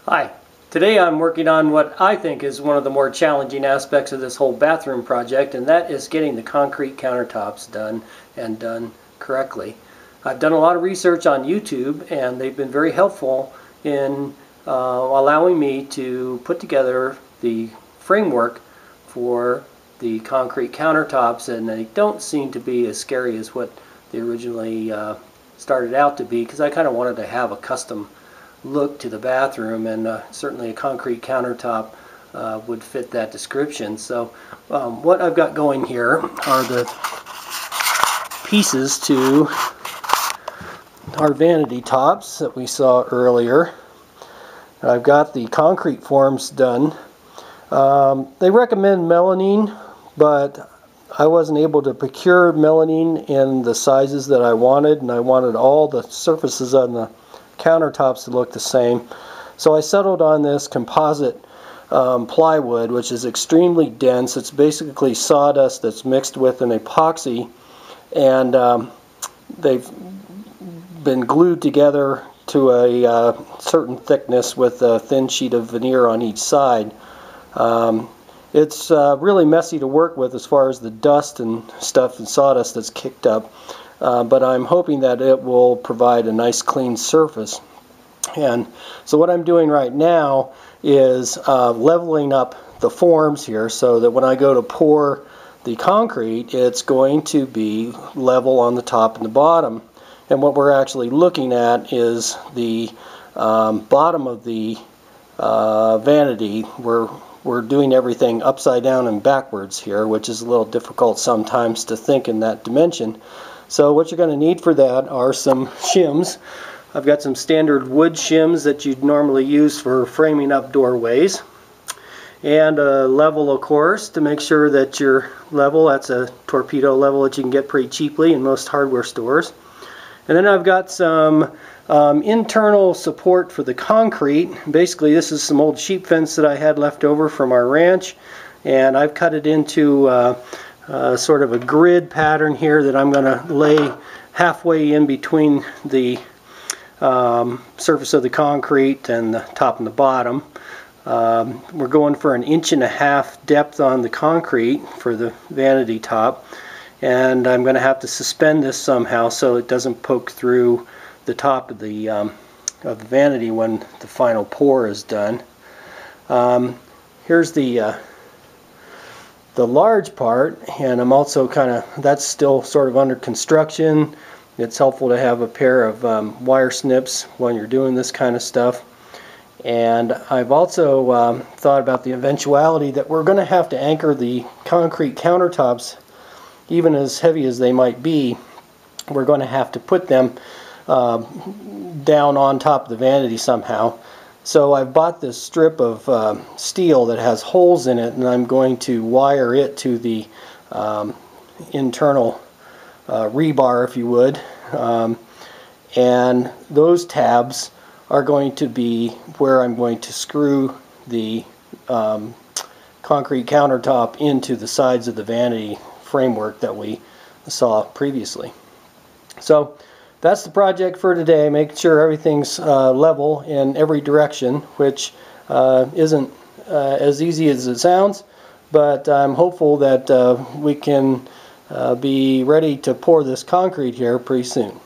Hi, today I'm working on what I think is one of the more challenging aspects of this whole bathroom project, and that is getting the concrete countertops done and done correctly. I've done a lot of research on YouTube, and they've been very helpful in allowing me to put together the framework for the concrete countertops, and they don't seem to be as scary as what they originally started out to be, because I kind of wanted to have a custom look to the bathroom, and certainly a concrete countertop would fit that description. So what I've got going here are the pieces to our vanity tops that we saw earlier. I've got the concrete forms done. They recommend melamine, but I wasn't able to procure melamine in the sizes that I wanted, and I wanted all the surfaces on the countertops to look the same. So I settled on this composite plywood, which is extremely dense. It's basically sawdust that's mixed with an epoxy, and they've been glued together to a certain thickness with a thin sheet of veneer on each side. It's really messy to work with as far as the dust and stuff and sawdust that's kicked up. But I'm hoping that it will provide a nice clean surface. And so what I'm doing right now is leveling up the forms here so that when I go to pour the concrete, it's going to be level on the top and the bottom. And what we're actually looking at is the bottom of the vanity. We're doing everything upside down and backwards here, which is a little difficult sometimes to think in that dimension. So what you're going to need for that are some shims. I've got some standard wood shims that you'd normally use for framing up doorways. And a level, of course, to make sure that you're level. That's a torpedo level that you can get pretty cheaply in most hardware stores. And then I've got some internal support for the concrete. Basically, this is some old sheep fence that I had left over from our ranch, and I've cut it into sort of a grid pattern here that I'm going to lay halfway in between the surface of the concrete and the top and the bottom. We're going for 1.5 inches depth on the concrete for the vanity top, and I'm going to have to suspend this somehow so it doesn't poke through the top of the vanity when the final pour is done. Here's the large part, and I'm also that's still sort of under construction. It's helpful to have a pair of wire snips when you're doing this kind of stuff. And I've also thought about the eventuality that we're going to have to anchor the concrete countertops, even as heavy as they might be. We're going to have to put them down on top of the vanity somehow. So I've bought this strip of steel that has holes in it, and I'm going to wire it to the internal rebar, if you would. And those tabs are going to be where I'm going to screw the concrete countertop into the sides of the vanity framework that we saw previously. So that's the project for today. Make sure everything's level in every direction, which isn't as easy as it sounds, but I'm hopeful that we can be ready to pour this concrete here pretty soon.